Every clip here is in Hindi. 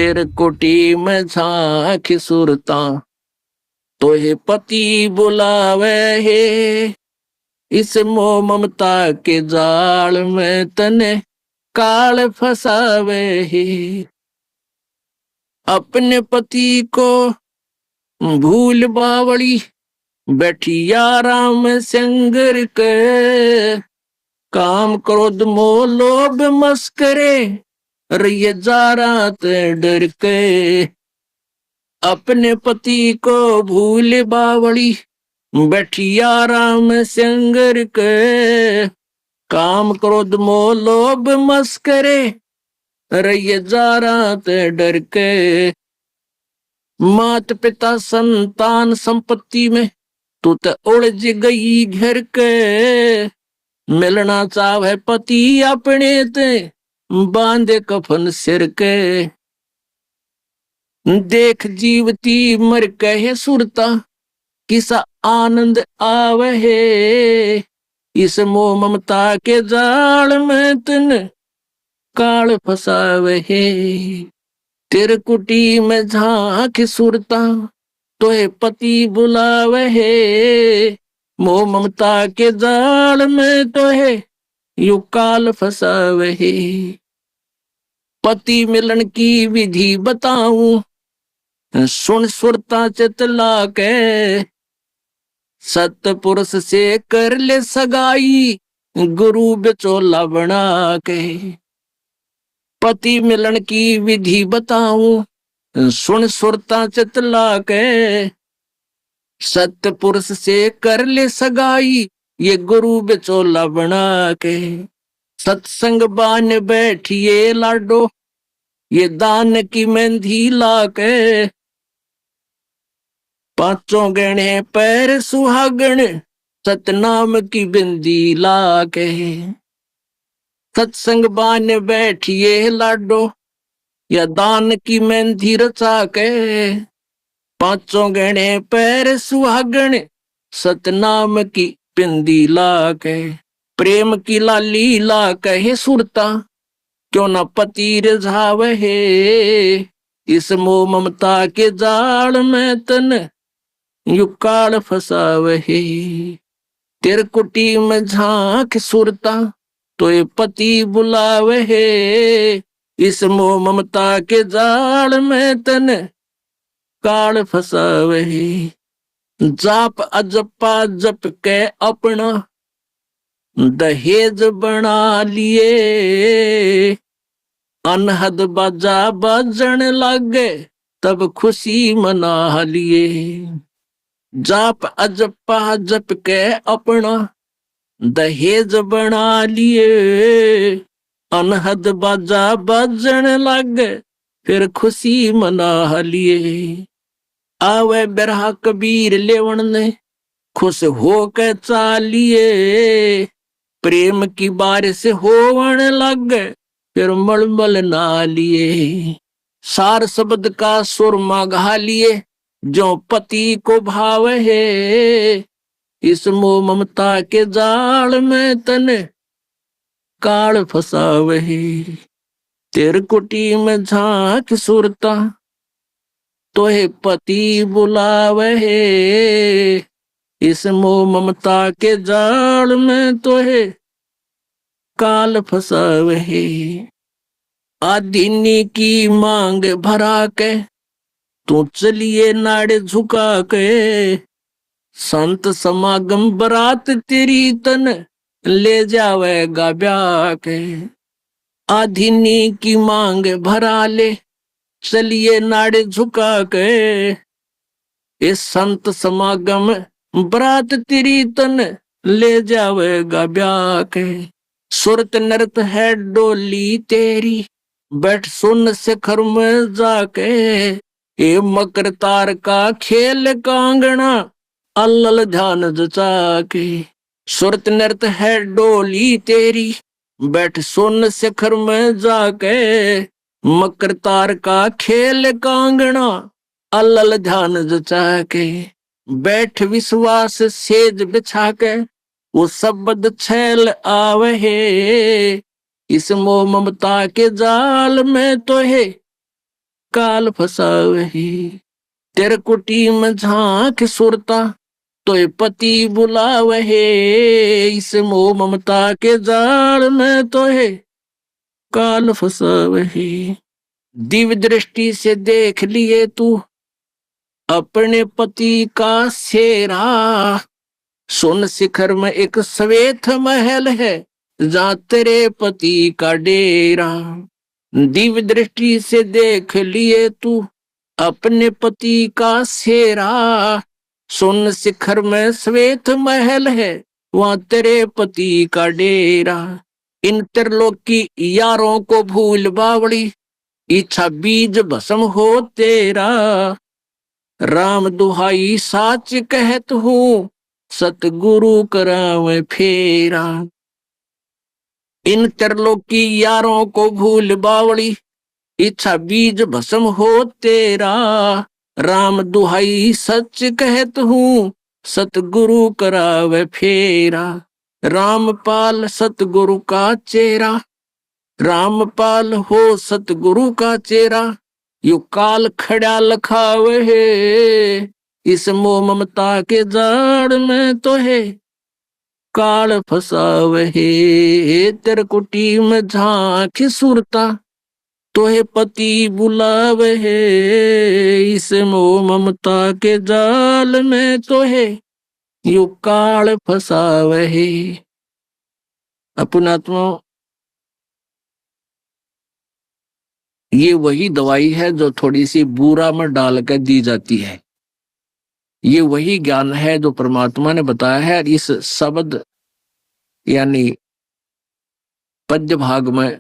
तेरे कोटी में झांकी सुरता, तोहे पति बुलावे है। इस मोह ममता के जाल में तने काल फसावे है। अपने पति को भूल बावड़ी, बैठी आराम संगर के। काम क्रोध मोह लोभ मस्करे, रही जा रात डर के। अपने पति को भूल बावड़ी, बैठी आराम संगर के। काम क्रोध मोह लोभ मस्करे, रही जा रात डर के। मात पिता संतान संपत्ति में तू तो उलझ गई घर के। मिलना चाहे पति अपने ते, बांधे कफन सिर के। देख जीवती मर कहे सुरता, किसा आनंद आवे है। इस मोह ममता के जाल में तन काल फसावे है। तेरे कुटी में झांक सुरता, तोहे पति बुलावे है। मोह ममता के जाल में तोहे यू काल फसावे है। पति मिलन की विधि बताऊं, सुन सुरता चतला के। सत पुरुष से कर ले सगाई, गुरु बिचौला बना के। पति मिलन की विधि बताऊं, सुन सुरता चतला के। सत्य पुरुष से कर ले सगाई, ये गुरु बिचौला बना के। सत्संग बान बैठिए लाडो, ये दान की मेहंदी ला के। पांचों गहने पैर सुहागण, सतनाम की बिंदी ला के। सत्संग बान बैठिए लाडो, या दान की मेहंदी रचा के। पांचों गहने पैर सुहागण, सतनाम की बिंदी ला के। प्रेम की लाली ला कहे सुरता, क्यों न पति रिझावे है। इस मोह ममता के जाल में तन यू काल फसावे है। तेरे कुटी में झांक सुरता, तो ये पति बुलावे है। इस मोह ममता के जाल में तन काल फसावे है। जाप अजपा जप के अपना, दहेज बना लिए। अनहद बाजा बजन लगे, तब खुशी मना लिए। जाप अजपा जप के अपना, दहेज बना लिए। अनहद बाजा बजन लगे, फिर खुशी मना लिए। आवे बिरहा कबीर लेवन ने, खुश हो के चालिए। प्रेम की बारिश होवन लग, फिर मलमल ना लिए। सार शब्द का सुरमा गा लिए, जो पति को भाव है। इस मोह ममता के जाल में तन काल फसावे है। तेरे कुटी में झांक सुरता, तोहे पति बुलावे है। इस मोह ममता के जाल में तोहे काल फसावे है। आदीनी की मांग भरा के, तू चलिए नाड़े झुका के। संत समागम बरात तेरी तन ले जावेगा ब्याह के। आदीनी की मांग भरा ले, चलिए नाड़े झुका के। इस संत समागम बरात तेरी तन ले जावेगा ब्याह के। सुरत नृत है डोली तेरी, बैठ सुन शिखर में जाके। ये मकर तार का खेल कांगना, अल्लल ध्यान जचा के। सुरत नृत है डोली तेरी, बैठ सुन शिखर में जाके। मकर तार का खेल कांगना, अल्लल ध्यान जचा के। बैठ विश्वास सेज बिछा के, वो शब्द छैल आवे है। इस मोह ममता के जाल में तो है काल फसावही। तेरे कुटी में झांक सुरता तो ये पति बुलावहे। इस मोह ममता के जाल में तो है काल फसावही। दिव्य दृष्टि से देख लिए तू अपने पति का सेरा। सोन शिखर में एक श्वेत महल है जहाँ तेरे पति का डेरा। दिव्य दृष्टि से देख लिए तू अपने पति का सेरा। सोन शिखर में श्वेत महल है वहाँ तेरे पति का डेरा। इन त्रिलोक की यारों को भूल बावड़ी इच्छा बीज भस्म हो तेरा। राम दुहाई साच कहत हूँ सतगुरु करावे फेरा। इन त्रिलोक की यारों को भूल बावड़ी इच्छा बीज भस्म हो तेरा। राम दुहाई सच कहत हूँ सतगुरु करावे फेरा। रामपाल सतगुरु का चेहरा। रामपाल हो सतगुरु का चेहरा। यू काल खड़ा लखावे है इस मोह ममता के जाड़ में तो है काल फसावे है। तेरे कुटी में झांक सुरता तो है पति बुलावे है। इस मोह ममता के जाल में तो है यू काल फसावे है। अपनात्मा ये वही दवाई है जो थोड़ी सी बूरा में डाल कर दी जाती है। ये वही ज्ञान है जो परमात्मा ने बताया है। इस शब्द यानी पद्य भाग में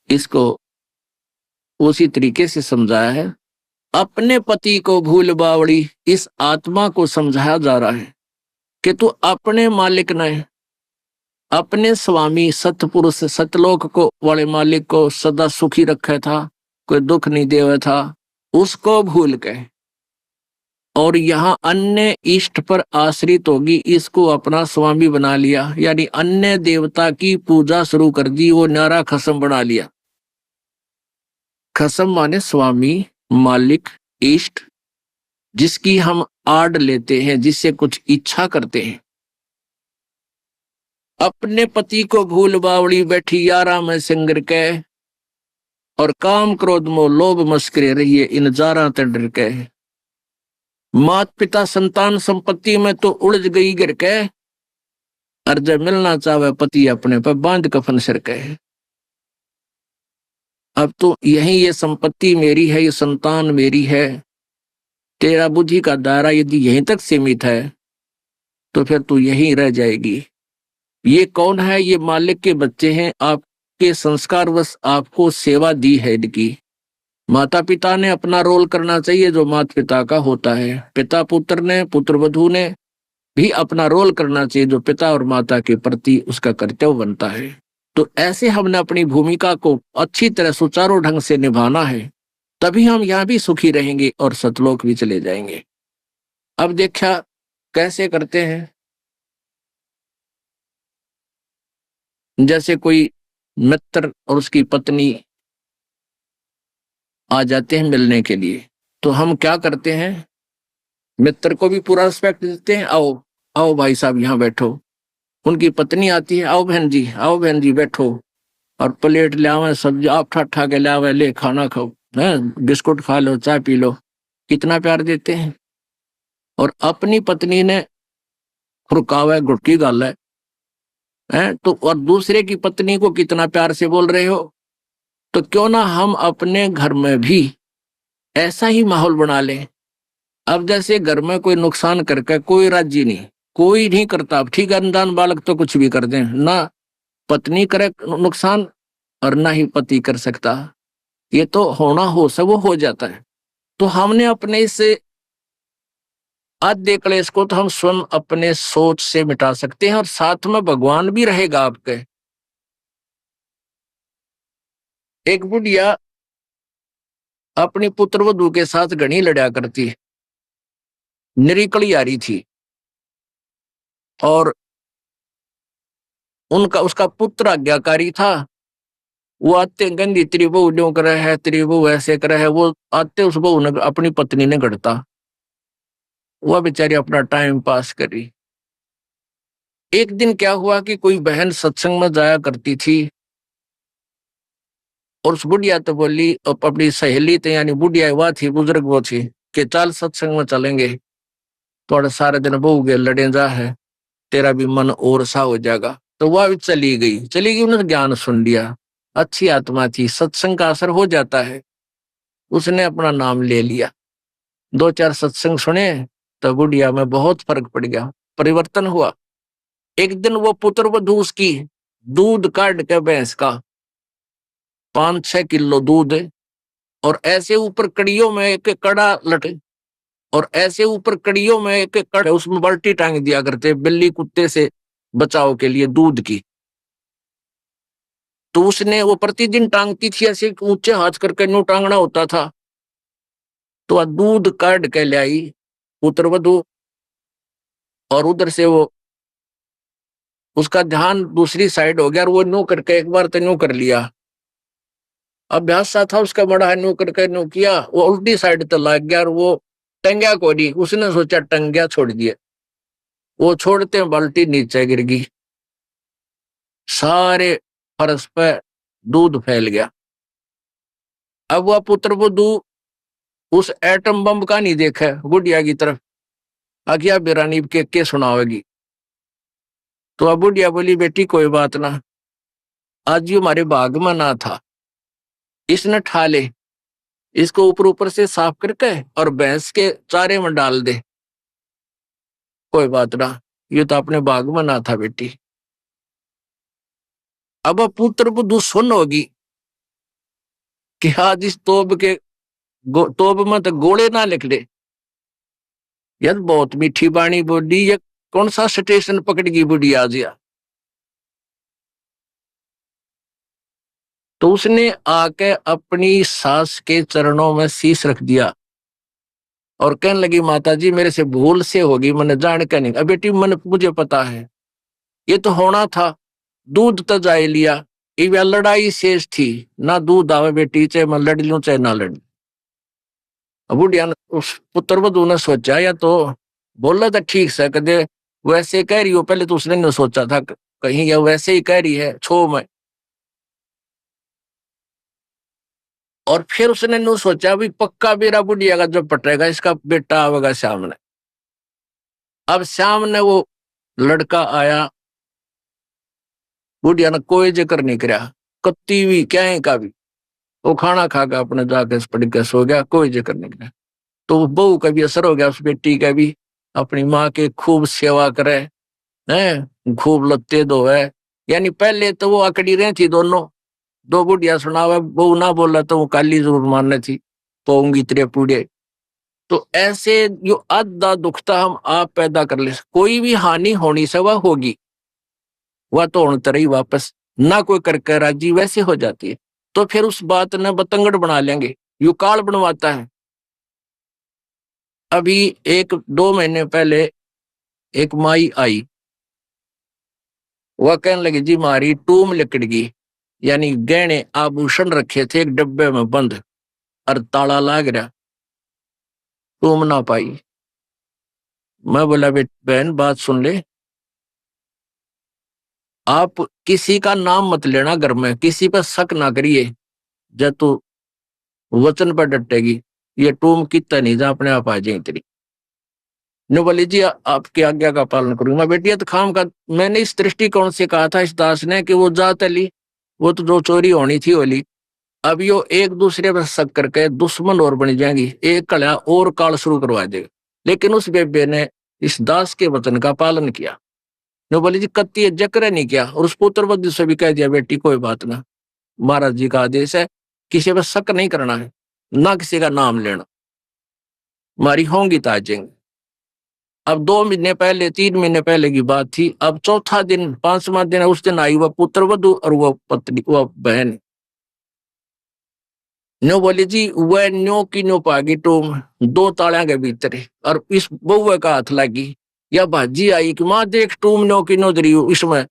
इसको उसी तरीके से समझाया है। अपने पति को भूल बावड़ी इस आत्मा को समझाया जा रहा है कि तू अपने मालिक ने अपने स्वामी सतपुरुष सतलोक को वाले मालिक को सदा सुखी रखा था, कोई दुख नहीं देवा था, उसको भूल के और यहाँ अन्य इष्ट पर आश्रित होगी इसको अपना स्वामी बना लिया। यानी अन्य देवता की पूजा शुरू कर दी। वो नारा खसम बना लिया। खसम माने स्वामी मालिक इष्ट जिसकी हम आड़ लेते हैं, जिससे कुछ इच्छा करते हैं। अपने पति को भूल बावड़ी बैठी यारा में सिंगर के और काम क्रोध मोह लोभ मस्करे रहिए इन जारा ते डर के। मात पिता संतान संपत्ति में तो उलझ गई गिर के और जब मिलना चाहे पति अपने पर बांध कफन सिर के। अब तो यही ये संपत्ति मेरी है, ये संतान मेरी है। तेरा बुद्धि का दायरा यदि यहीं तक सीमित है तो फिर तू यहीं रह जाएगी। ये कौन है? ये मालिक के बच्चे हैं। आपके संस्कारवश आपको सेवा दी है इनकी। माता पिता ने अपना रोल करना चाहिए जो माता पिता का होता है। पिता पुत्र ने, पुत्र वधू ने भी अपना रोल करना चाहिए जो पिता और माता के प्रति उसका कर्तव्य बनता है। तो ऐसे हमने अपनी भूमिका को अच्छी तरह सुचारू ढंग से निभाना है, तभी हम यहाँ भी सुखी रहेंगे और सतलोक भी चले जाएंगे। अब देखा कैसे करते हैं। जैसे कोई मित्र और उसकी पत्नी आ जाते हैं मिलने के लिए, तो हम क्या करते हैं? मित्र को भी पूरा रिस्पेक्ट देते हैं। आओ आओ भाई साहब यहाँ बैठो। उनकी पत्नी आती है, आओ बहन जी बैठो, और प्लेट ले आवे, सब्जी आप ठा के ले आवे, ले खाना खाओ, है बिस्कुट खा लो, चाय पी लो। कितना प्यार देते हैं। और अपनी पत्नी ने खुरकावा गुटकी गाल है तो, और दूसरे की पत्नी को कितना प्यार से बोल रहे हो। तो क्यों ना हम अपने घर में भी ऐसा ही माहौल बना लें। अब जैसे घर में कोई नुकसान करके कोई राजी नहीं, कोई नहीं करता। अब ठीक है, अनजान बालक तो कुछ भी कर दें, ना पत्नी करे नुकसान और ना ही पति कर सकता। ये तो होना हो सब वो हो जाता है। तो हमने अपने इस आद्य क्लेश को तो हम स्वयं अपने सोच से मिटा सकते हैं, और साथ में भगवान भी रहेगा आपके। एक बुढ़िया अपनी पुत्र वधू के साथ घनी लड़ा करती है, निरीकली आ रही थी, और उसका पुत्र आज्ञाकारी था। वो आते गंदी तेरी बहू न्यों करे है, तेरी बहू ऐसे करे है, वो आते उस बहू ने अपनी पत्नी ने गढ़ता, वह बेचारी अपना टाइम पास करी। एक दिन क्या हुआ कि कोई बहन सत्संग में जाया करती थी और उस बुढ़िया तो बोली, अपनी सहेली तो यानी बुढ़िया वह थी, बुजुर्ग वो थी, कि चल सत्संग में चलेंगे, थोड़ा सारे दिन बहू के लड़े जा है, तेरा भी मन और सा हो जाएगा। तो वह भी चली गई, उन्होंने ज्ञान सुन लिया, अच्छी आत्मा थी, सत्संग का असर हो जाता है। उसने अपना नाम ले लिया, 2-4 सत्संग सुने तो बुढ़िया में बहुत फर्क पड़ गया, परिवर्तन हुआ। एक दिन वो पुत्र वधू उसकी दूध काट के भैंस का 5-6 किलो दूध, और ऐसे ऊपर कड़ियों में एक कड़ा लटे, और ऐसे ऊपर कड़ियों में एक कड़, उसमें बाल्टी टांग दिया करते बिल्ली कुत्ते से बचाव के लिए दूध की। तो उसने वो प्रतिदिन टांगती थी, ऐसे ऊंचे हाथ करके नो टांगना होता था। तो वह दूध काट के ले आई पुत्र वधू, और उधर से वो उसका ध्यान दूसरी साइड हो गया, और वो नो करके एक बार तो नो कर लिया, अभ्यास सा था उसका बड़ा है, नो करके नो किया, वो उल्टी साइड तो लग गया, और वो टंगया को नहीं, उसने सोचा टंगया छोड़ दिया, वो छोड़ते बाल्टी नीचे गिर गई, सारे फर्श पे दूध फैल गया। अब वह पुत्र वधू उस एटम बम का नहीं देखा बुढ़िया की तरफ, आज्ञा बिरानी के सुनावेगी। तो अब बुढ़िया बोली, बेटी कोई बात ना, आज ये हमारे बाग में ना था, इसने ठा ले, इसको ऊपर ऊपर से साफ करके और भैंस के चारे में डाल दे, कोई बात ना, ये तो अपने बाग में ना था बेटी। अब पुत्र बुद्धू सुन होगी कि आज इस तोब के तोब में तो गोले ना निकले, यार बहुत मीठी बाणी बोली, ये कौन सा स्टेशन पकड़ गई बुढ़ी आज या। तो उसने आके अपनी सास के चरणों में शीश रख दिया और कहने लगी, माता जी मेरे से भूल से होगी, मैंने जान के नहीं, अब बेटी मन मुझे पता है, ये तो होना था, दूध तो जाए लिया, ये लड़ाई शेष थी, ना दूध आवे बेटी, चाहे मैं लड़ लूं चाहे ना लड़। बुढ़िया ने उस पुत्र वधू ने सोचा, या तो बोला था ठीक से, कदे वैसे कह रही हो, पहले तो उसने नहीं सोचा था कहीं या वैसे ही कह रही है छो में, और फिर उसने नहीं सोचा भी पक्का मेरा बुढ़िया का जब पटेगा इसका बेटा आवेगा सामने। अब सामने वो लड़का आया, बुढ़िया ने कोई जिक्र नहीं करा, कत्ती भी क्या का भी, वो खाना खा के अपने जाके पड़ के सो गया, कोई जिक्र नहीं करा। तो बहू का भी असर हो गया, उस बेटी का भी, अपनी माँ के खूब सेवा करे है, खूब लत्ते धोए, यानी पहले तो वो अकड़ी रही थी दोनों, दो बुढ़िया सुनावे, बहू ना बोला तो वो काली जरूर मारने थी, पोंगी तेरे पूड़े। तो ऐसे जो आधा दुखता हम आप पैदा कर ले, कोई भी हानि होनी से वह होगी, वह तो होने तरह ही वापस ना कोई करके राजी वैसे हो जाती है। तो फिर उस बात ने बतंगड़ बना लेंगे, यू काल बनवाता है। अभी 1-2 महीने पहले एक माई आई, वह कहने लगी, जी मारी टूम लिकड़ गई, यानी गहने आभूषण रखे थे एक डब्बे में बंद और ताला लाग रहा, टूम ना पाई। मैं बोला, बहन बात सुन ले, आप किसी का नाम मत लेना घर में, किसी पर शक ना करिए, जब तू वचन पर डटेगी, ये टूम कितना नहीं जा अपने आप आ जाए तेरी। ने बोली, जी आपकी आज्ञा का पालन करूंगा। बेटिया तो खाम का, मैंने इस दृष्टिकोण से कहा था इस दास ने कि वो जात ली, वो तो जो चोरी होनी थी होली, अब यो एक दूसरे पर शक करके दुश्मन और बन जाएंगी, एक कड़ा और काल शुरू करवा देगा। लेकिन उस बेबे ने इस दास के वचन का पालन किया, ने बोली, जी कत्ती जक्र नहीं किया, और उस पुत्र वध से भी कह दिया, बेटी कोई बात ना, महाराज जी का आदेश है, किसी पर शक नहीं करना है, ना किसी का नाम लेना, मारी होंगी तो आ जाएंगे। अब 2 महीने पहले 3 महीने पहले की बात थी, अब चौथा दिन 5वां दिन है, उस दिन आई वह पुत्र वधू और वह पत्नी वह बहन, न्यो बोली, जी वह न्यो की न्यो पागी टूम 2 तालियां के भीतर, और इस बउए का हाथ लगी, या भाजी आई कि माँ देख टूम न्यो की नो दरी इसमें,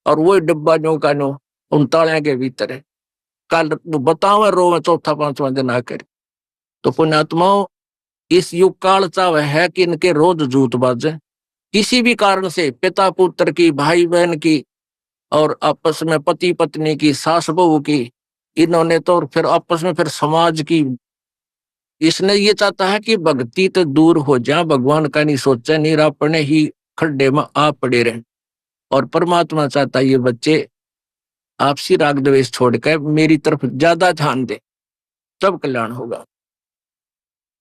और वो डब्बा न्यो का न्यो उन तालियां के भीतर है। कल बताओ रो चौथा पांचवा दिन आकर। तो पुण्यात्माओं, इस युग काल चाव है कि इनके रोज जूत बाजे, किसी भी कारण से, पिता पुत्र की, भाई बहन की, और आपस में पति पत्नी की, सास बहू की, इन्होंने तो फिर आपस में फिर समाज की। इसने ये चाहता है कि भक्ति तो दूर हो जाए, भगवान का नहीं सोचे, नहीं अपने ही खड्डे में आप पड़े रहे। और परमात्मा चाहता है ये बच्चे आपसी राग द्वेष छोड़कर मेरी तरफ ज्यादा ध्यान दे, तब कल्याण होगा।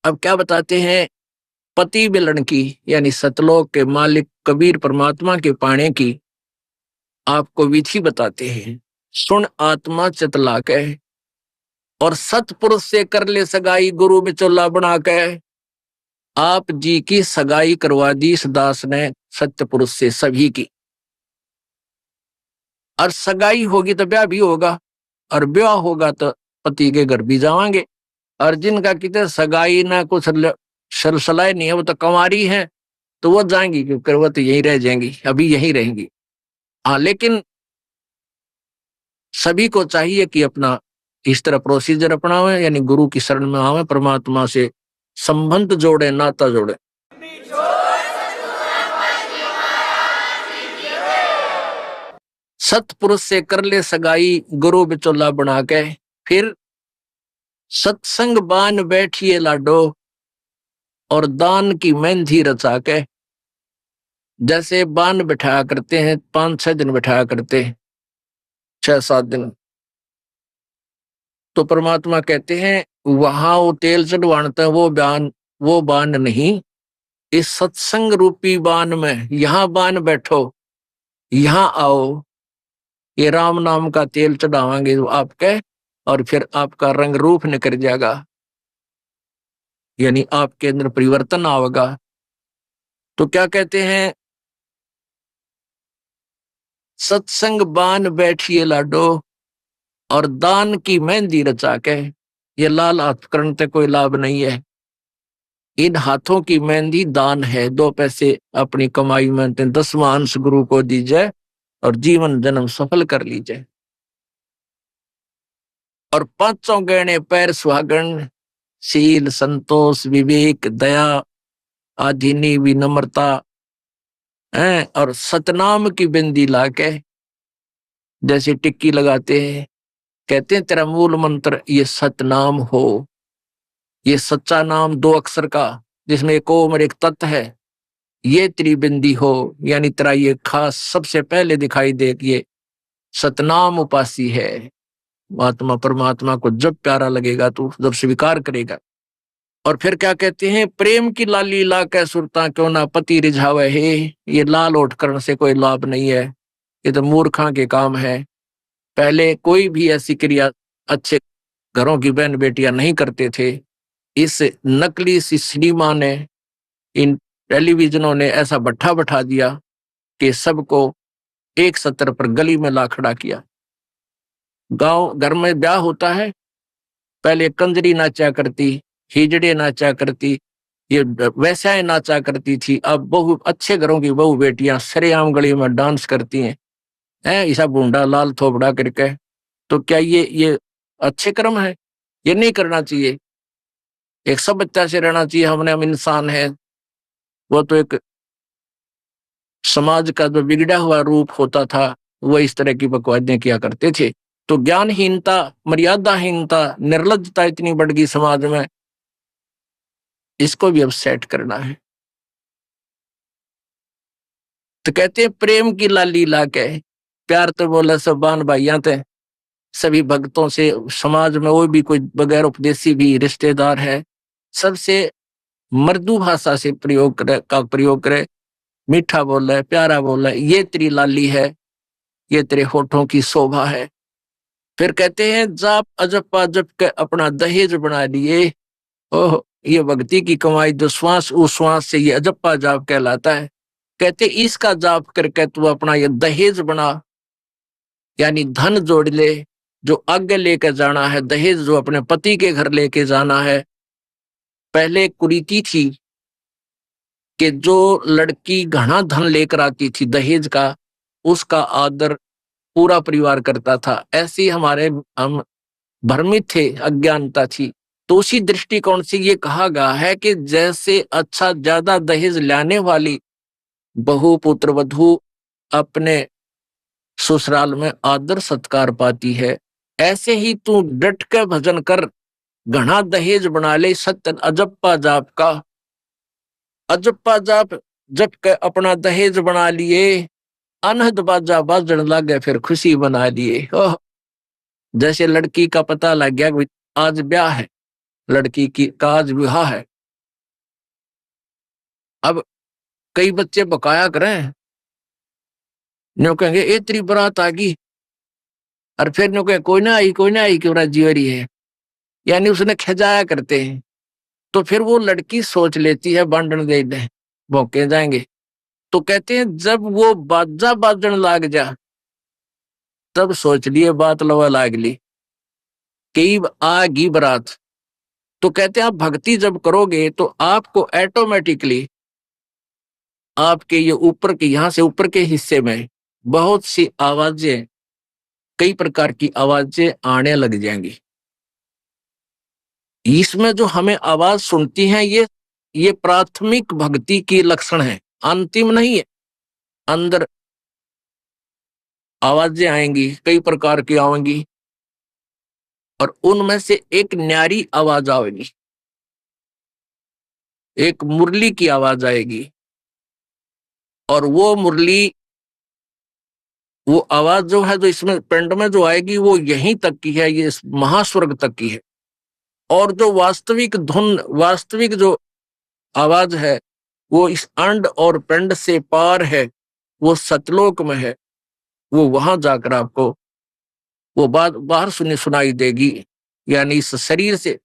अब क्या बताते हैं, पति मिलन की यानी सतलोक के मालिक कबीर परमात्मा के पाने की आपको विधि बताते हैं। सुन आत्मा चितला के, और सतपुरुष से कर ले सगाई, गुरु बिचौला बना के। आप जी की सगाई करवा दी इस दास ने सत्य पुरुष से सभी की। और सगाई होगी तो ब्याह भी होगा, और ब्याह होगा तो पति के घर भी जावांगे। और जिनका कितने सगाई ना कुछ सलसलाए नहीं है, वो तो कंवारी है, तो वो जाएंगी, क्योंकि वो तो यहीं रह जाएंगी, अभी यहीं रहेंगी। हाँ, लेकिन सभी को चाहिए कि अपना इस तरह प्रोसीजर अपनावे, यानी गुरु की शरण में आवे, परमात्मा से संबंध जोड़े, नाता जोड़े। सतपुरुष से कर ले सगाई, गुरु बिचौला बना के। फिर सत्संग बान बैठिए लाडो, और दान की मेहंदी रचा के। जैसे बान बिठाया करते हैं, 5-6 दिन बिठाया करते हैं, 6-7 दिन, तो परमात्मा कहते हैं वहां वो तेल चढ़वाते हैं, वो बान नहीं, इस सत्संग रूपी बान में यहां बान बैठो, यहां आओ, ये राम नाम का तेल चढ़ावांगे आपके, और फिर आपका रंग रूप निकल जाएगा, यानी आपके अंदर परिवर्तन आएगा। तो क्या कहते हैं, सत्संग बान बैठिए लाडो, और दान की मेहंदी रचा के। ये लाल हाथ करने कोई लाभ नहीं है, इन हाथों की मेहंदी दान है। 2 पैसे अपनी कमाई में 10वां अंश गुरु को दीजिए, और जीवन जन्म सफल कर लीजिए। और 5 गहने पैर सुहागन, शील संतोष विवेक दया आधीनी विनम्रता है, और सतनाम की बिंदी लाके, जैसे टिक्की लगाते हैं, कहते हैं तेरा मूल मंत्र ये सतनाम हो, ये सच्चा नाम 2 अक्षर का, जिसमें एक ओम और एक तत् है, ये तेरी बिंदी हो, यानी तेरा ये खास सबसे पहले दिखाई दे कि ये सतनाम उपासी है। आत्मा परमात्मा को जब प्यारा लगेगा तो जब स्वीकार करेगा। और फिर क्या कहते हैं, प्रेम की लाली ला कै सुरता क्यों ना पति रिझावे है। ये लाल ओठ करने से कोई लाभ नहीं है, ये तो मूर्खा के काम है। पहले कोई भी ऐसी क्रिया अच्छे घरों की बहन बेटियां नहीं करते थे। इस नकली सी सिनेमा ने, इन टेलीविजनों ने ऐसा भट्ठा बैठा दिया कि सबको एक सत्र पर गली में ला खड़ा किया। गांव घर में ब्याह होता है, पहले कंजरी नाचा करती, हिजड़े नाचा करती, ये वैश्याएं नाचा करती थी। अब बहु अच्छे घरों की बहु बेटियां सरेआम गली में डांस करती हैं, ऐसा बूंदा लाल थोपड़ा करके। तो क्या ये अच्छे कर्म है? ये नहीं करना चाहिए। एक सभ्यता से रहना चाहिए, हम इंसान है। वो तो एक समाज का जो बिगड़ा हुआ रूप होता था, वो इस तरह की बकवादियां किया करते थे। तो ज्ञानहीनता, मर्यादाहीनता, निर्लज्जता इतनी बढ़ गई समाज में, इसको भी अब सेट करना है। तो कहते हैं प्रेम की लाली ला के, प्यार तो बोला सब बान भाइयां थे, सभी भक्तों से, समाज में वो भी कोई बगैर उपदेशी भी रिश्तेदार है, सबसे मृदु भाषा से प्रयोग करे, मीठा बोला है, प्यारा बोला है, ये तेरी लाली है, ये तेरे होठों की शोभा है। फिर कहते हैं जाप अजपा जप के अपना दहेज बना लिए। ओह, ये भक्ति की कमाई जो श्वास उस श्वास से ये अजप्पा जाप कहलाता है। कहते इसका जाप करके तू अपना ये दहेज बना, यानी धन जोड़ ले, जो आगे लेकर जाना है, दहेज जो अपने पति के घर लेके जाना है। पहले कुरीति थी कि जो लड़की घना धन लेकर आती थी दहेज का, उसका आदर पूरा परिवार करता था। ऐसे ही हम भ्रमित थे, अज्ञानता थी। तो उसी दृष्टिकोण से ये कहा गया है कि जैसे अच्छा ज्यादा दहेज लाने वाली बहू पुत्र वधू अपने ससुराल में आदर सत्कार पाती है, ऐसे ही तू डट के भजन कर, घना दहेज बना ले सत्य अजप्पा जाप का। अजप्पा जाप जप के अपना दहेज बना लिए, अनहद बाजा बाजन लागे फिर खुशी बना लिए। ओह, जैसे लड़की का पता लग गया कि आज ब्याह है, लड़की की का आज विवाह है। अब कई बच्चे बकाया करें, न्यू कहेंगे ए तेरी बारात आ गई, और फिर न्यू कहे कोई ना आई क्यों राजी हो रही है, यानी उसने खजाया करते हैं। तो फिर वो लड़की सोच लेती है बांधन दे दे, भौंके जाएंगे। तो कहते हैं जब वो बाजा बाजन लाग जा, तब सोच लिए बात लवा लाग ली, कई आगी बारात। तो कहते हैं आप भक्ति जब करोगे तो आपको ऑटोमेटिकली आपके ये ऊपर के यहां से ऊपर के हिस्से में बहुत सी आवाजें, कई प्रकार की आवाजें आने लग जाएंगी। इसमें जो हमें आवाज सुनती हैं ये प्राथमिक भक्ति की लक्षण है, अंतिम नहीं है। अंदर आवाजें आएंगी, कई प्रकार की आएंगी, और उनमें से एक न्यारी आवाज आएगी, एक मुरली की आवाज आएगी। और वो मुरली, वो आवाज जो है, जो इसमें पिंड में जो आएगी, वो यहीं तक की है, ये महास्वर्ग तक की है। और जो वास्तविक धुन, वास्तविक जो आवाज है, वो इस अंड और पिंड से पार है, वो सतलोक में है। वो वहां जाकर आपको वो बात बाहर सुनाई देगी। यानी इस शरीर से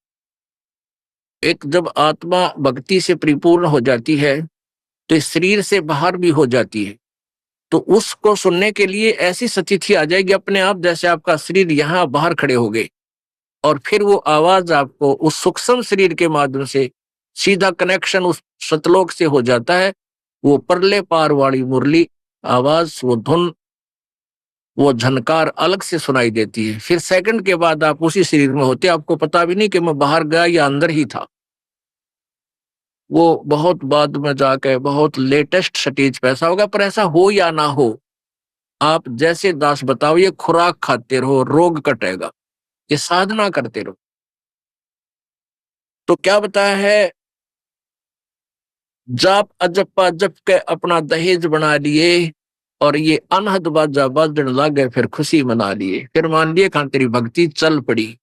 एक जब आत्मा भक्ति से परिपूर्ण हो जाती है तो इस शरीर से बाहर भी हो जाती है। तो उसको सुनने के लिए ऐसी स्थिति आ जाएगी अपने आप, जैसे आपका शरीर यहाँ बाहर खड़े हो गए, और फिर वो आवाज आपको उस सूक्ष्म शरीर के माध्यम से सीधा कनेक्शन उस सतलोक से हो जाता है। वो परले पार वाली मुरली आवाज, वो धुन, वो झनकार अलग से सुनाई देती है। फिर सेकंड के बाद आप उसी शरीर में होते, आपको पता भी नहीं कि मैं बाहर गया या अंदर ही था। वो बहुत बाद में जाके बहुत लेटेस्ट स्टेज पे ऐसा होगा, पर ऐसा हो या ना हो, आप जैसे दास बताओ, ये खुराक खाते रहो रोग कटेगा, ये साधना करते रहो। तो क्या बताया है, जाप अजप्पा जप के अपना दहेज बना लिए, और ये अनहद बाजा बाजन लागे फिर खुशी मना लिए। फिर मान लिए कहां तेरी भक्ति चल पड़ी,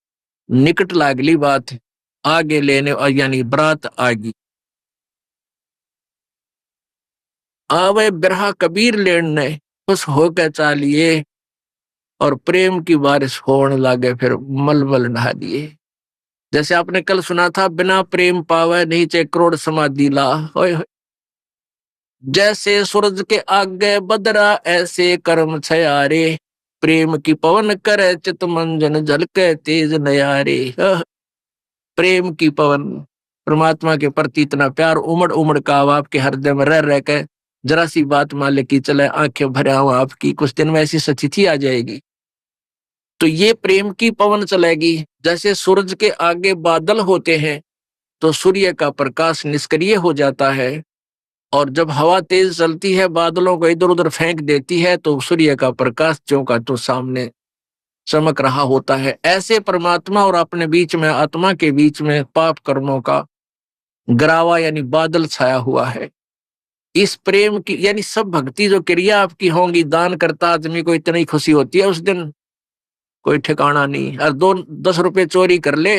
निकट लागली बात, आगे लेने यानी बरात आगी। आवे बिरहा कबीर लेने, खुश होकर चालिए, और प्रेम की बारिश होने लागे फिर मलमल नहा दिए। जैसे आपने कल सुना था, बिना प्रेम पावे नहीं चे करोड़ समाधि ला। होय होय। जैसे सूरज के आगे बदरा ऐसे कर्म छयारे, प्रेम की पवन करे चित मंजन झलके तेज नयारे। प्रेम की पवन, परमात्मा के प्रति इतना प्यार उमड़ उमड़ का अब आपके हृदय में रह के जरा सी बात मान ले की चले आंखें भरे आऊं आपकी, कुछ दिन में ऐसी स्थिति आ जाएगी। तो ये प्रेम की पवन चलेगी। जैसे सूरज के आगे बादल होते हैं तो सूर्य का प्रकाश निष्क्रिय हो जाता है, और जब हवा तेज चलती है बादलों को इधर उधर फेंक देती है तो सूर्य का प्रकाश ज्यों का तो सामने चमक रहा होता है। ऐसे परमात्मा और अपने बीच में, आत्मा के बीच में पाप कर्मों का गरावा यानी बादल छाया हुआ है। इस प्रेम की यानी सब भक्ति जो क्रिया आपकी होंगी, दान करता आदमी को इतनी खुशी होती है उस दिन कोई ठिकाना नहीं। और 10 रुपए चोरी कर ले,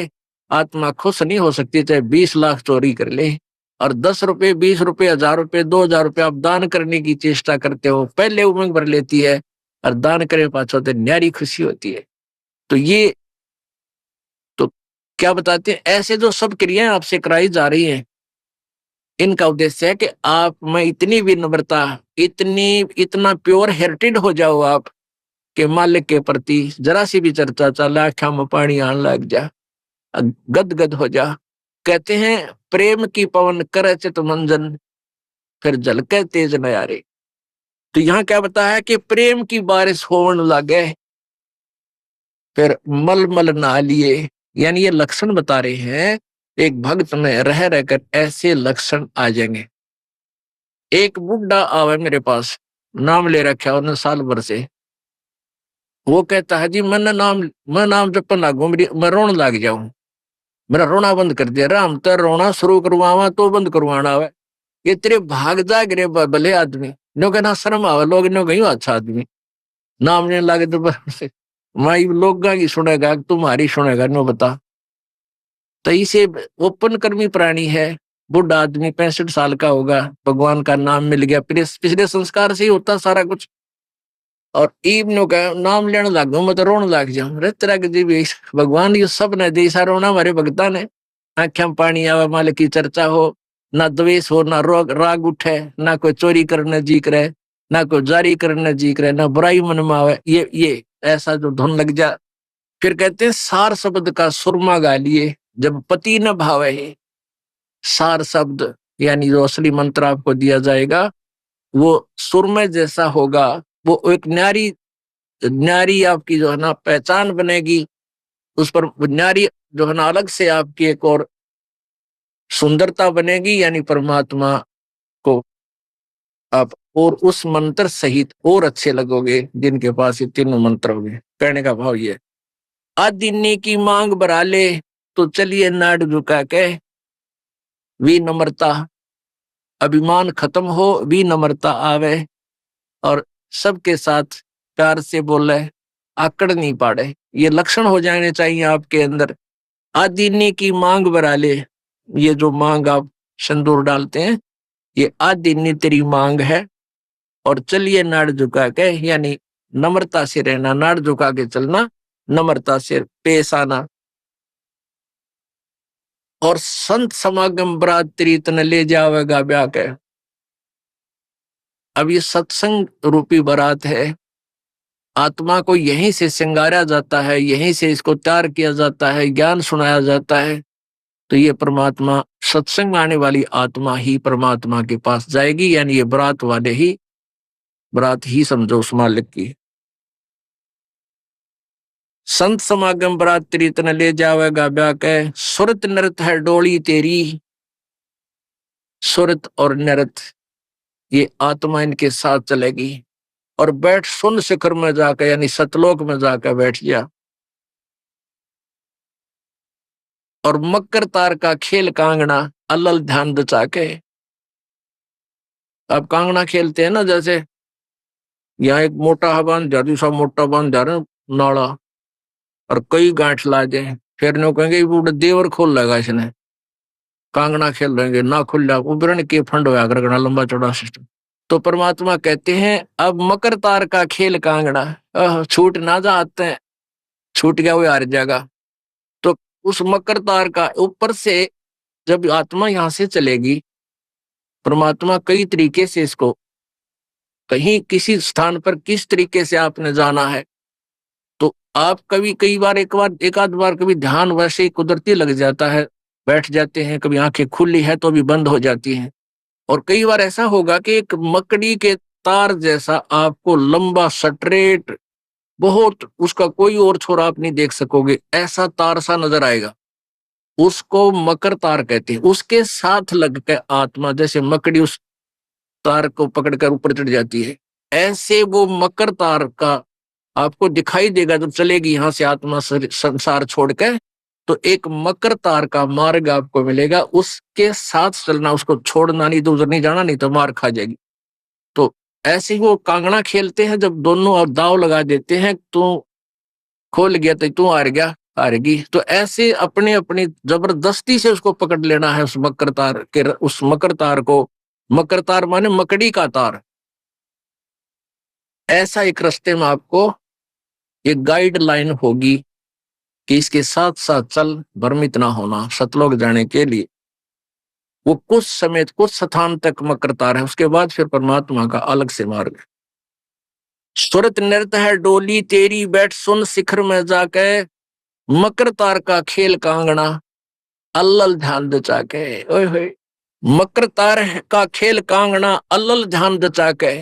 आत्मा खुश नहीं हो सकती, चाहे 20 लाख चोरी कर ले। और 10 रुपए, 20 रुपए, 1000 रुपए, 2000 रुपए आप दान करने की चेष्टा करते हो, पहले उमंग भर लेती है, और दान करे पाछो तो न्यारी खुशी होती है। तो ये तो क्या बताते हैं, ऐसे जो सब क्रियाएं आपसे कराई जा रही हैं, इनका उद्देश्य है कि आप में इतनी विनम्रता, इतना प्योर हार्टेड हो जाओ आप कि मालिक के प्रति जरा सी भी चर्चा चला आँखों में पानी आने लग जा, गदगद हो जा। कहते हैं प्रेम की पवन करे चित मंजन फिर झलके तेज नयारे। तो यहाँ क्या बताया कि प्रेम की बारिश होने लगे, फिर मल मल नहा लिए। यानी ये लक्षण बता रहे हैं एक भक्त में रह रहकर ऐसे लक्षण आ जाएंगे। एक बुढ़ा आवे मेरे पास, नाम ले रखा उन्हें साल भर से। वो कहता है जी मैं नाम जपन लागू मैं रोने लग जाऊं, मेरा रोना बंद कर दिया। राम तो रोना शुरू करवावा तो बंद करवाना है। ये तेरे भाग जा गिरे भले आदमी, नो कहना शर्म आवे लोग, नो कहीं अच्छा आदमी नाम लेने लगे तो माई लोग की सुनेगा तुम्हारी सुनेगा, नो बता। तो इसे ओपन कर्मी प्राणी है। बुढ़ा आदमी 65 साल का होगा, भगवान का नाम मिल गया, पिछले संस्कार से ही होता सारा कुछ। और ईब नो का नाम लेने लग गो, मैं तो रोने लग जाऊं। रे तेरा के जी भगवान ये सब ने जैसा रोना हमारे भगता ने। आंखें में पानी आवे, मालिक की चर्चा हो, ना द्वेष हो, ना राग उठे, ना कोई चोरी करने जी करे, ना कोई जारी करने जी करे, ना बुराई मन में आवे। ये ऐसा जो धुन लग जा। फिर कहते हैं सार शब्द का सुरमा गा लिए, जब पति न भावे है। सार शब्द यानी जो असली मंत्र आपको दिया जाएगा वो सुरमय जैसा होगा। वो एक न्यारी न्यारी आपकी जो है ना पहचान बनेगी। उस पर न्यारी जो है ना अलग से आपकी एक और सुंदरता बनेगी। यानी परमात्मा को आप और उस मंत्र सहित और अच्छे लगोगे जिनके पास ये तीनों मंत्र होंगे। कहने का भाव ये, आदिन्य की मांग बढ़ा ले तो चलिए नाड़ झुका के। विनम्रता, अभिमान खत्म हो, विनम्रता आवे और सबके साथ प्यार से बोले, आकड़ नहीं पाड़े। ये लक्षण हो जाने चाहिए आपके अंदर। आदिन्य की मांग बढ़ा ले, ये जो मांग आप सिंदूर डालते हैं ये आदिन्य तेरी मांग है। और चलिए नाड़ झुका के, यानी नम्रता से रहना, नाड़ झुका के चलना, नम्रता से पेश आना। और संत समागम बरात तेरी तन ले जावेगा ब्याह के। अब ये सत्संग रूपी बारात है। आत्मा को यहीं से श्रृंगारा जाता है, यहीं से इसको तैयार किया जाता है, ज्ञान सुनाया जाता है। तो ये परमात्मा सत्संग आने वाली आत्मा ही परमात्मा के पास जाएगी। यानी ये बरात वाले ही बरात ही समझो उस मालिक की। संत समागम बरात तेरी तन ले जावेगा ब्याह के। सुरत नृत है डोली तेरी। सुरत और नृत ये आत्मा इनके साथ चलेगी। और बैठ सुन शिखर में जाकर, यानी सतलोक में जाकर बैठ गया। और मकर तार का खेल कांगना अल्ल ध्यान दचा के। अब कांगना खेलते हैं ना, जैसे यहाँ एक मोटा बांध जा, दूसरा मोटा बांध जा रहे नाला, और कई गांठ ला जाए, फिर नो कहेंगे वो देवर खोल लेगा इसने। कांगना खेल रहेंगे ना खुल जा, उबरण के फंड होया कर लंबा चौड़ा सिस्टम। तो परमात्मा कहते हैं अब मकर तार का खेल कांगना, छूट ना जाते हैं, छूट गया वो हार जाएगा। तो उस मकर तार का ऊपर से जब आत्मा यहां से चलेगी, परमात्मा कई तरीके से इसको कहीं किसी स्थान पर किस तरीके से आपने जाना है। तो आप कभी कई बार एक आध बार कभी ध्यान वैसे ही कुदरती लग जाता है, बैठ जाते हैं, कभी आंखें खुली है तो भी बंद हो जाती हैं। और कई बार ऐसा होगा कि एक मकड़ी के तार जैसा आपको लंबा स्ट्रेट, बहुत उसका कोई और छोर आप नहीं देख सकोगे, ऐसा तार सा नजर आएगा। उसको मकर तार कहते हैं। उसके साथ लग के आत्मा जैसे मकड़ी उस तार को पकड़कर ऊपर चढ़ जाती है, ऐसे वो मकर तार का आपको दिखाई देगा जब चलेगी यहां से आत्मा संसार छोड़ के। तो एक मकर तार का मार्ग आपको मिलेगा, उसके साथ चलना, उसको छोड़ना नहीं तो उधर नहीं जाना, नहीं तो मार खा जाएगी। तो ऐसे ही वो कांगड़ा खेलते हैं, जब दोनों और दाव लगा देते हैं, तो खोल गया तो तू हार गया, हारेगी। तो ऐसे अपने अपनी जबरदस्ती से उसको पकड़ लेना है, उस मकर तार के, उस मकर तार को। मकर तार माने मकड़ी का तार। ऐसा एक रास्ते में आपको एक गाइड लाइन होगी कि इसके साथ साथ चल, भ्रमित ना होना। सतलोक जाने के लिए वो कुछ समय कुछ स्थान तक मकर तार है, उसके बाद फिर परमात्मा का अलग से मार्ग है। सुरत नृत्य है डोली तेरी, बैठ सुन शिखर में जाके। मकर तार का खेल कांगना अल्लल ध्यान दचा के। ओए होए, मकर तार का खेल कांगना अल्लल ध्यान दचा के।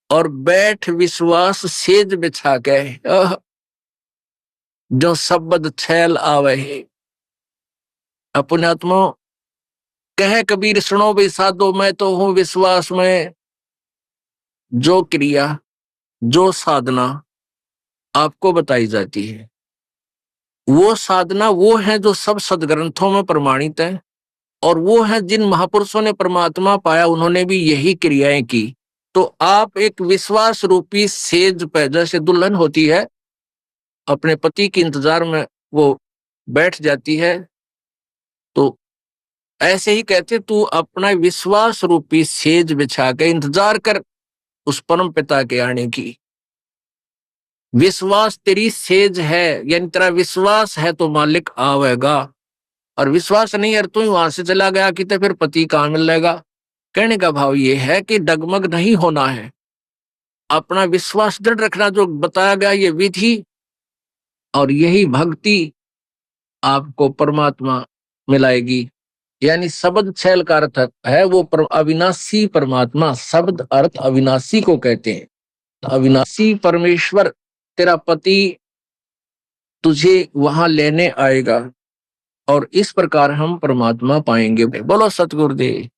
और बैठ विश्वास सेज बिछा के। जो शब्द छैल आवे है। अपनात्मा कह कबीर सुनो भी साधो, मैं तो हूं विश्वास में। जो क्रिया, जो साधना आपको बताई जाती है, वो साधना वो है जो सब सदग्रंथों में प्रमाणित है, और वो है जिन महापुरुषों ने परमात्मा पाया, उन्होंने भी यही क्रियाएं की। तो आप एक विश्वास रूपी सेज पे, जैसे दुल्हन होती है अपने पति के इंतजार में वो बैठ जाती है, तो ऐसे ही कहते तू अपना विश्वास रूपी सेज बिछा के इंतजार कर उस परम पिता के आने की। विश्वास तेरी सेज है, यानी तेरा विश्वास है तो मालिक आवेगा, और विश्वास नहीं है तू ही वहां से चला गया कि तो फिर पति कहां मिलेगा। कहने का भाव ये है कि डगमग नहीं होना है, अपना विश्वास दृढ़ रखना, जो बताया गया ये विधि और यही भक्ति आपको परमात्मा मिलाएगी। यानी शब्द छैल का अर्थ है वो अविनाशी परमात्मा, शब्द अर्थ अविनाशी को कहते हैं। अविनाशी परमेश्वर तेरा पति तुझे वहां लेने आएगा, और इस प्रकार हम परमात्मा पाएंगे। बोलो सतगुरुदेव।